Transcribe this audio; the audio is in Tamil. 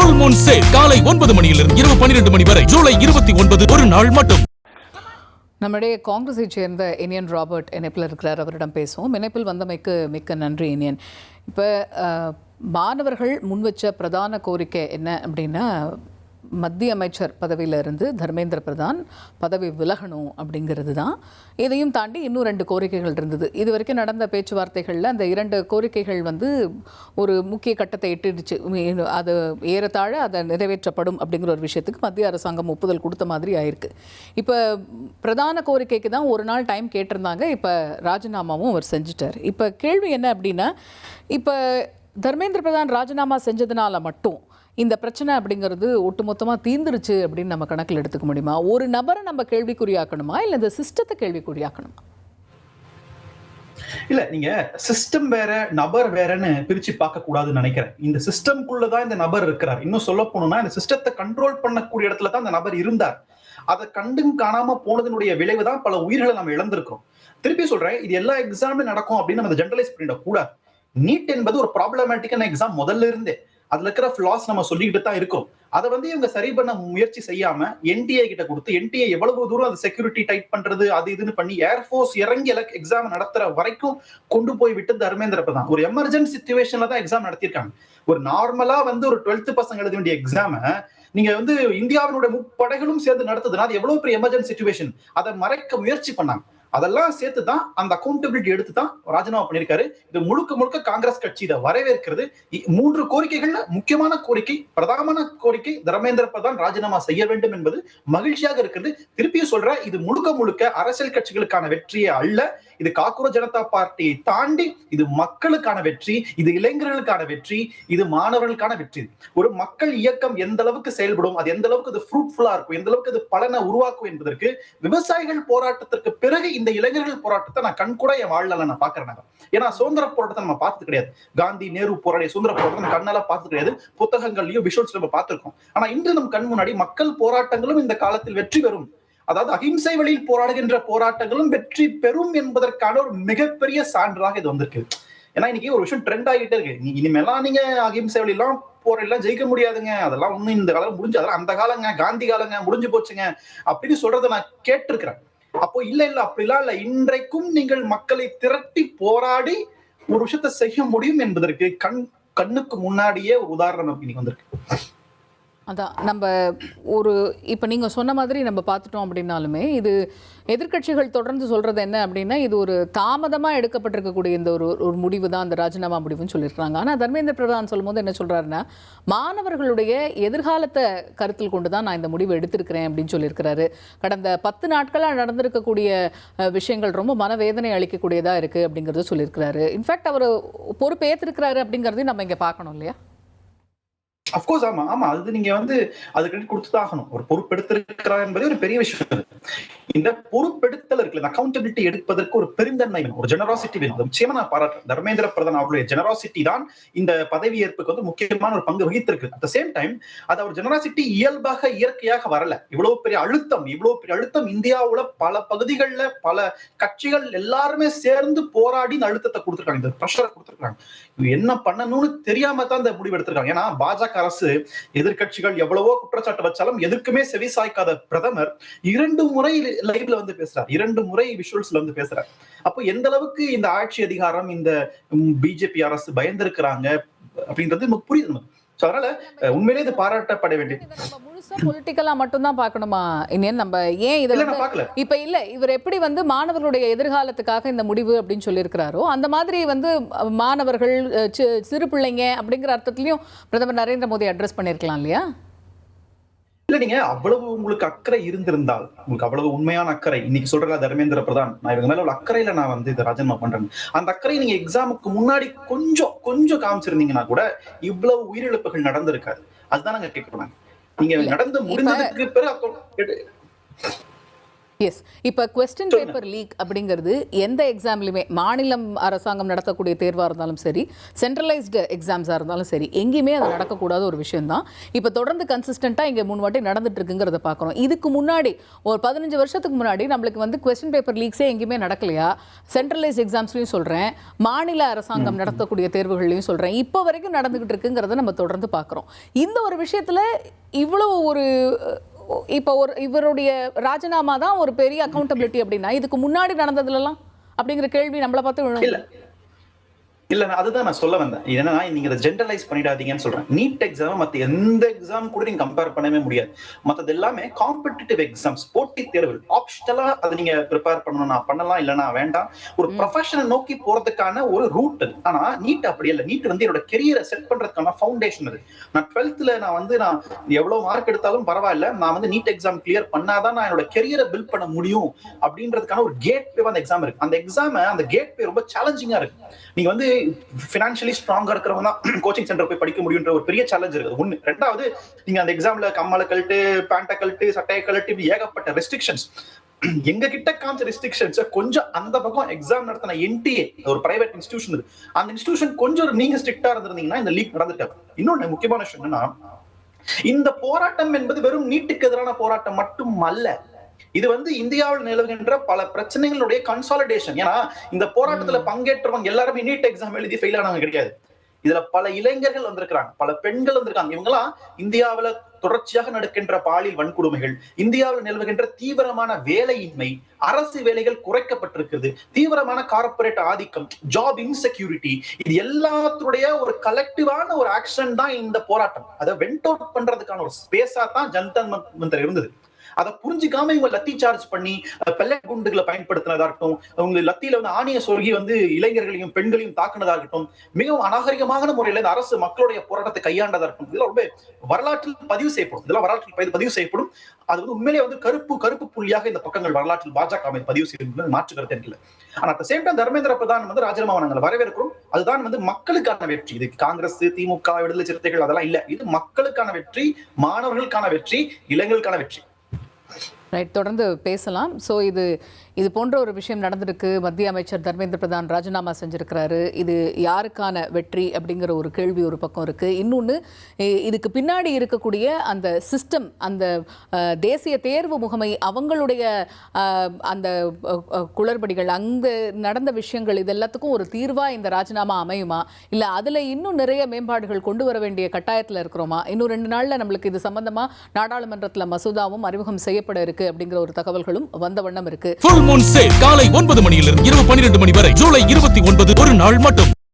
ஃபுல் மூன் சேல் காலை 9 மணியிலிருந்து இரவு 12 மணி வரை ஜூலை 29 ஒரு நாள் மட்டும். நம்முடைய காங்கிரஸை சேர்ந்த இனியன் ராபர்ட் இணைப்பில் இருக்கிறார், அவரிடம் பேசுவோம். இணைப்பில் வந்தமைக்கு மிக்க நன்றி இனியன். இப்போ மாணவர்கள் முன்வச்ச பிரதான கோரிக்கை என்ன அப்படின்னா, மத்திய அமைச்சர் பதவியிலிருந்து தர்மேந்திர பிரதான் பதவி விலகணும் அப்படிங்கிறது தான். இதையும் தாண்டி இன்னும் 2 கோரிக்கைகள் இருந்தது. இது வரைக்கும் நடந்த பேச்சுவார்த்தைகளில் அந்த 2 கோரிக்கைகள் ஒரு முக்கிய கட்டத்தை எட்டிடுச்சு. அது ஏறத்தாழ அதை நிறைவேற்றப்படும் அப்படிங்கிற ஒரு விஷயத்துக்கு மத்திய அரசாங்கம் ஒப்புதல் கொடுத்த மாதிரி ஆயிருக்கு. இப்போ பிரதான கோரிக்கைக்கு தான் ஒரு நாள் டைம் கேட்டிருந்தாங்க. இப்போ ராஜினாமாவும் அவர் செஞ்சுட்டார். இப்போ கேள்வி என்ன அப்படின்னா, இப்போ தர்மேந்திர பிரதான் ராஜினாமா செஞ்சதுனால மட்டும் இந்த பிரச்சனை அப்படிங்கிறது ஒட்டுமொத்தமாக தீர்ந்துருச்சு அப்படின்னு நம்ம கணக்கில் எடுத்துக்க முடியுமா? ஒரு நபரை நம்ம கேள்விக்குறியாக்கணுமா, இல்லை இந்த சிஸ்டத்தை கேள்விக்குறியாக்கணுமா? இல்ல, நீங்க சிஸ்டம் வேற நபர் வேறன்னு பிரிச்சு பார்க்க கூடாதுன்னு நினைக்கிறேன். இந்த சிஸ்டம்குள்ளதான் இந்த நபர் இருக்கிறார். இன்னும் சொல்ல போனோம்னா இந்த சிஸ்டத்தை கண்ட்ரோல் பண்ணக்கூடிய இடத்துல தான் இந்த நபர் இருந்தார். அதை கண்டும் காணாம போனதனுடைய விளைவு தான் பல உயிர்களை நம்ம இழந்திருக்கிறோம். திருப்பி சொல்றேன், இது எல்லா எக்ஸாமும் நடக்கும் அப்படின்னு நம்ம ஜெனரலைஸ் பண்ணிடக்கூடாது. நீட் என்பது ஒரு ப்ராப்ளமேட்டிக்கான எக்ஸாம் முதல்ல இருந்தே. அதுல இருக்கிற ஃபிளாஸ் நம்ம சொல்லிக்கிட்டு தான் இருக்கோம். அதை இவங்க சரி பண்ண முயற்சி செய்யாம என்டிஏ கிட்ட கொடுத்து, என்டிஏ எவ்வளவு தூரம் அது செக்யூரிட்டி டைட் பண்றது அது இதுன்னு பண்ணி ஏர்ஃபோர்ஸ் இறங்கி எக்ஸாம் நடத்துற வரைக்கும் கொண்டு போய் விட்டு தர்மேந்திர பிரதான் ஒரு எமர்ஜென்சி சிச்சுவேஷன்ல தான் எக்ஸாம் நடத்திருக்காங்க. ஒரு நார்மலா ஒரு 12th பசங்க எழுத வேண்டிய எக்ஸாம நீங்க இந்தியாவினுடைய முப்படைகளும் சேர்ந்து நடத்துதுன்னா அது எவ்வளவு பெரிய எமர்ஜென்சி சிச்சுவேஷன். அதை மறைக்க முயற்சி பண்ணாங்க. அதெல்லாம் சேர்த்து தான் அந்த அக்கௌண்டபிலிட்டி எடுத்து தான் ராஜினாமா பண்ணிருக்காரு. இது முழுக்க முழுக்க காங்கிரஸ் கட்சி இதை வரவேற்கிறது. 3 கோரிக்கைகள்ல முக்கியமான கோரிக்கை, பிரதானமான கோரிக்கை தர்மேந்திர பிரதான் ராஜினாமா செய்ய வேண்டும் என்பது மகிழ்ச்சியாக இருக்கிறது. திருப்பியும் சொல்ற, இது முழுக்க முழுக்க அரசியல் கட்சிகளுக்கான வெற்றியே அல்ல. இது காக்ரோச் ஜனதா பார்ட்டியை தாண்டி இது மக்களுக்கான வெற்றி, இது இளைஞர்களுக்கான வெற்றி, இது மாணவர்களுக்கான வெற்றி. ஒரு மக்கள் இயக்கம் எந்த அளவுக்கு செயல்படும், அது எந்த அளவுக்கு அது ஃப்ரூட்ஃபுல்லா இருக்கும், எந்த அளவுக்கு அது பலனை உருவாக்கும் என்பதற்கு விவசாயிகள் போராட்டத்திற்கு பிறகு இந்த இளைஞர்கள் போராட்டத்தை நான் கண்கூட என் வாழ்நாள நான் பாக்குறேன். ஏன்னா சுதந்திர போராட்டத்தை நம்ம பார்த்தது கிடையாது. காந்தி நேரு போராடிய சுதந்திர போராட்டத்தை கண்ணால பார்த்தது கிடையாது. புத்தகங்கள்லயும் விஷுவல்ஸ் நம்ம பார்த்திருக்கோம். ஆனா இன்று நம் கண் முன்னாடி மக்கள் போராட்டங்களும் இந்த காலத்தில் வெற்றி பெறும், அதாவது அகிம்சை வழியில் போராடுகின்ற போராட்டங்களும் வெற்றி பெறும் என்பதற்கான ஒரு மிகப்பெரிய சான்றாக இது வந்திருக்கு. ஏன்னா இன்னைக்கு ஒரு விஷயம் ட்ரெண்ட் ஆகிட்டே இருக்கு. இனிமேலாம் நீங்க அகிம்சை வழியெல்லாம் போரெல்லாம் ஜெயிக்க முடியாதுங்க, அதெல்லாம் ஒண்ணும் இந்த காலம் முடிஞ்சு, அதெல்லாம் அந்த காலங்க, காந்தி காலங்க முடிஞ்சு போச்சுங்க அப்படின்னு சொல்றதை நான் கேட்டிருக்கிறேன். அப்போ இல்ல அப்படிலாம் இல்ல, இன்றைக்கும் நீங்கள் மக்களை திரட்டி போராடி ஒரு விஷயத்தை செய்ய முடியும் என்பதற்கு கண்ணுக்கு முன்னாடியே ஒரு உதாரணம் இன்னைக்கு வந்திருக்கு. அதான் நம்ம இப்போ நீங்கள் சொன்ன மாதிரி நம்ம பார்த்துட்டோம் அப்படின்னாலுமே, இது எதிர்க்கட்சிகள் தொடர்ந்து சொல்கிறது என்ன அப்படின்னா, இது ஒரு தாமதமாக எடுக்கப்பட்டிருக்கக்கூடிய இந்த ஒரு முடிவு தான் அந்த ராஜினாமா முடிவுன்னு சொல்லியிருக்காங்க. ஆனால் தர்மேந்திர பிரதான் சொல்லும்போது என்ன சொல்கிறாருன்னா, மாணவர்களுடைய எதிர்காலத்தை கருத்தில் கொண்டு தான் நான் இந்த முடிவு எடுத்திருக்கிறேன் அப்படின்னு சொல்லியிருக்கிறாரு. கடந்த 10 நாட்களாக நடந்திருக்கக்கூடிய விஷயங்கள் ரொம்ப மனவேதனை அளிக்கக்கூடியதாக இருக்குது அப்படிங்கிறத சொல்லியிருக்கிறாரு. இன்ஃபேக்ட் அவர் பொறுப்பு ஏற்றிருக்கிறாரு அப்படிங்கிறதையும் நம்ம இங்கே பார்க்கணும் இல்லையா? அப்கோர்ஸ், ஆமா ஆமா, அது நீங்க அது கிரெடிட் கொடுத்துதான் ஆகணும். ஒரு பொறுப்பெடுத்திருக்கிறார் என்பது ஒரு பெரிய விஷயம். இந்த பொறுப்பெடுத்தல் இருக்குல்ல, அக்கௌண்டபிலிட்டி எடுப்பதற்கு ஒரு பெருந்தன்மை வேணும், ஒரு ஜெனராசிட்டி வேணும். நிச்சயமா நான் பாராட்டுறேன். தர்மேந்திர பிரதான் அவருடைய ஜெனராசிட்டி தான் இந்த பதவி ஏற்புக்கு முக்கியமான ஒரு பங்கு வகித்திருக்கு. அட் த சேம் டைம் அது அவர் ஜெனராசிட்டி இயல்பாக இயற்கையாக வரல. இவ்வளவு பெரிய அழுத்தம் இந்தியாவுல பல பகுதிகளில் பல கட்சிகள் எல்லாருமே சேர்ந்து போராடி இந்த அழுத்தத்தை கொடுத்திருக்காங்க, இந்த பிரஷரை கொடுத்திருக்காங்க. என்ன பண்ணணும்னு தெரியாம தான் இந்த முடிவு எடுத்திருக்காங்க. ஏன்னா பாஜக அரசு, எதிர்கட்சிகள் எவ்வளவோ குற்றச்சாட்டு வச்சாலும் எதுக்குமே செவி சாய்க்காத பிரதமர் 2 முறை லைவ்ல பேசுறார், 2 முறை விஷுவல்ஸ்ல பேசுறார். அப்போ எந்த அளவுக்கு இந்த ஆட்சி அதிகாரம், இந்த பிஜேபி அரசு பயந்திருக்கிறாங்க அப்படின்றது நமக்கு புரியுது. அதனால உண்மையிலே இது பாராட்டப்பட வேண்டியது. முழுசா பொலிட்டிக்கலா மட்டும் தான் பார்க்கணுமா? நம்ம ஏன் இப்ப இல்ல, இவர் எப்படி மாணவர்களுடைய எதிர்காலத்துக்காக இந்த முடிவு அப்படின்னு சொல்லியிருக்கிறாரோ, அந்த மாதிரி மாணவர்கள், சிறு பிள்ளைங்க அப்படிங்கிற அர்த்தத்திலையும் பிரதமர் நரேந்திர மோடி அட்ரஸ் பண்ணிருக்கலாம் இல்லையா? இல்ல, நீங்க அவ்வளவு உங்களுக்கு அக்கறை இருந்திருந்தால், உங்களுக்கு அவ்வளவு உண்மையான அக்கறை, இன்னைக்கு சொல்றா தர்மேந்திர பிரதான் நான் இவங்க மேல உள்ள அக்கறையில நான் இதை ராஜினாமா பண்றேன், அந்த அக்கறை நீங்க எக்ஸாமுக்கு முன்னாடி கொஞ்சம் காமிச்சிருந்தீங்கன்னா கூட இவ்வளவு உயிரிழப்புகள் நடந்திருக்காது. அதுதான் நாங்க கேட்கிறோம். நீங்க நடந்து முடிந்ததுக்கு பிறகு எஸ், இப்போ கொஸ்டின் பேப்பர் லீக் அப்படிங்கிறது எந்த எக்ஸாம்லையுமே மாநிலம் அரசாங்கம் நடத்தக்கூடிய தேர்வாக இருந்தாலும் சரி, சென்ட்ரலைஸ்டு எக்ஸாம்ஸாக இருந்தாலும் சரி, எங்கேயுமே அது நடக்கக்கூடாத ஒரு விஷயம் தான். இப்போ தொடர்ந்து கன்சிஸ்டண்ட்டாக இங்கே 3 வாட்டி நடந்துட்டு இருக்குங்கிறத பார்க்குறோம். இதுக்கு முன்னாடி ஒரு 15 வருஷத்துக்கு முன்னாடி நம்மளுக்கு வந்து கொஸ்டின் பேப்பர் லீக்ஸே எங்கேயுமே நடக்கலையா? சென்ட்ரலைஸ்ட் எக்ஸாம்ஸ்லையும் சொல்கிறேன், மாநில அரசாங்கம் நடத்தக்கூடிய தேர்வுகள்லையும் சொல்கிறேன், இப்போ வரைக்கும் நடந்துகிட்டு இருக்குங்கிறத நம்ம தொடர்ந்து பார்க்குறோம். இந்த ஒரு விஷயத்தில் இவ்வளோ ஒரு இப்போ இவருடைய ராஜினாமா தான் ஒரு பெரிய அக்கௌண்டபிலிட்டி அப்படின்னா, இதுக்கு முன்னாடி நடந்ததுலலாம் அப்படிங்கிற கேள்வி நம்மளை பார்த்து விழும். இல்ல அதுதான் நான் சொல்ல வந்தேன். ஏன்னா நீங்க இதை ஜென்ரலைஸ் பண்ணிடாதீங்கன்னு சொல்றேன். நீட் எக்ஸாம் மத்த எந்த எக்ஸாம் கூட நீங்க கம்பேர் பண்ணவே முடியாது. மற்றது எல்லாமே காம்படிட்டிவ் எக்ஸாம்ஸ், போட்டி தேர்வு. ஆப்ஷனலா அதை நீங்க ப்ரிப்பேர் பண்ணணும்னா பண்ணலாம், இல்லைன்னா வேண்டாம். ஒரு ப்ரொஃபஷனை நோக்கி போறதுக்கான ஒரு ரூட் அது. ஆனா நீட் அப்படி இல்லை. நீட் வந்து என்னோட கெரியரை செட் பண்றதுக்கான ஃபவுண்டேஷன் அது. நான் 12th நான் எவ்வளவு மார்க் எடுத்தாலும் பரவாயில்ல, நான் வந்து நீட் எக்ஸாம் கிளியர் பண்ணாதான் நான் என்னோட கெரியரை பில்ட் பண்ண முடியும் அப்படின்றதுக்கான ஒரு கேட் வே அந்த எக்ஸாம் இருக்கு. அந்த எக்ஸாம் அந்த கேட் வே ரொம்ப சேலஞ்சிங்கா இருக்கு. நீங்க வந்து ஃபினான்ஷியலி ஸ்ட்ராங்கா இருக்கிறவங்க தான் கோச்சிங் சென்டர் போய் படிக்க முடியுன்ற ஒரு பெரிய சேலஞ்ச் இருக்குது. ஒண்ணு. ரெண்டாவது, நீங்க அந்த எக்ஸாம்ல கம்மலை கழட்டு, பேண்ட்டை கழட்டு, சட்டையை கழட்டு, ஏகப்பட்ட ரெஸ்ட்ரிக்ஷன்ஸ். எங்க கிட்ட காமிச்ச ரெஸ்ட்ரிக்ஷன்ஸ் கொஞ்சம் அந்த பக்கம் எக்ஸாம் நடத்தின NTA ஒரு பிரைவேட் இன்ஸ்டிடியூஷன், அந்த இன்ஸ்டிடியூஷன் கொஞ்சம் நீங்க ஸ்ட்ரிக்டா இருந்திருந்தீங்கன்னா இந்த லீக் நடந்துட்டாங்க. இன்னொன்னு முக்கியமான விஷயம் என்னன்னா, இந்த போராட்டம் என்பது வெறும் நீட்டுக்கு எதிரான போராட்டம் மட்டும் அல்ல. இது வந்து இந்தியாவில் நிலவுகின்ற பல பிரச்சனைகளுடைய கன்சாலிடேஷன். ஏன்னா இந்த போராட்டத்துல பங்கேற்றவங்க எல்லாருமே நீட் எக்ஸாம் எழுதி ஃபெயில் ஆனவங்க கிடையாது. இதுல பல இளைஞர்கள் வந்திருக்கிறாங்க, பல பெண்கள் வந்திருக்காங்க. இவங்கெல்லாம் இந்தியாவில தொடர்ச்சியாக நடக்கின்ற பாலியல் வன்கொடுமைகள், இந்தியாவில் நிலவுகின்ற தீவிரமான வேலையின்மை, அரசு வேலைகள் குறைக்கப்பட்டிருக்கிறது, தீவிரமான கார்பரேட் ஆதிக்கம், ஜாப் இன்செக்யூரிட்டி, இது எல்லாத்துடைய ஒரு கலெக்டிவான ஒரு ஆக்ஷன் தான் இந்த போராட்டம். அதை வெண்ட் அவுட் பண்றதுக்கான ஒரு ஸ்பேஸா தான் ஜன்தன் மந்தர் இருந்தது. அதை புரிஞ்சுக்காம இவங்க லத்தி சார்ஜ் பண்ணி பெல்லட் குண்டுகளை பயன்படுத்தினதா இருக்கட்டும், அவங்க லத்தியில வந்து ஆணிய சொருகி வந்து இளைஞர்களையும் பெண்களையும் தாக்குனதா இருக்கட்டும், மிகவும் அநாகரிகமான முறையில இந்த அரசு மக்களுடைய போராட்டத்தை கையாண்டதா இருக்கட்டும், இதெல்லாம் ரொம்ப வரலாற்றில் பதிவு செய்யப்படும். இதெல்லாம் வரலாற்றில் பதிவு செய்யப்படும். அது வந்து உண்மையிலே வந்து கருப்பு புள்ளியாக இந்த பக்கங்கள் வரலாற்றில் பாஜக பதிவு செய்யும் மாற்று கருத்து எனக்கு இல்லை. ஆனா at same time Dharmendra Pradhan வந்து ராஜினாமா நாங்கள் வரவேற்கிறோம். அதுதான் வந்து மக்களுக்கான வெற்றி. இது காங்கிரஸ், திமுக, விடுதலை சிறுத்தைகள் அதெல்லாம் இல்ல. இது மக்களுக்கான வெற்றி, மாணவர்களுக்கான வெற்றி, இளைஞர்களுக்கான வெற்றி. ரைட், தொடர்ந்து பேசலாம். ஸோ இது போன்ற ஒரு விஷயம் நடந்திருக்கு. மத்திய அமைச்சர் தர்மேந்திர பிரதான் ராஜினாமா செஞ்சிருக்கிறாரு. இது யாருக்கான வெற்றி அப்படிங்கிற ஒரு கேள்வி ஒரு பக்கம் இருக்கு. இன்னொன்று, இதுக்கு பின்னாடி இருக்கக்கூடிய அந்த சிஸ்டம், அந்த தேசிய தேர்வு முகமை, அவங்களுடைய அந்த குளறுபடிகள், அங்கே நடந்த விஷயங்கள், இது எல்லாத்துக்கும் ஒரு தீர்வா இந்த ராஜினாமா அமையுமா, இல்லை அதில் இன்னும் நிறைய மேம்பாடுகள் கொண்டு வர வேண்டிய கட்டாயத்தில் இருக்கிறோமா? இன்னும் 2 நாளில் நம்மளுக்கு இது சம்பந்தமா நாடாளுமன்றத்தில் மசோதாவும் அறிமுகம் செய்யப்பட இருக்கு அப்படிங்கிற ஒரு தகவல்களும் வந்த வண்ணம் இருக்கு. காலை 9 மணியிலிருந்து இரவு 12 மணி வரை ஜூலை 29 ஒரு நாள் மட்டும்.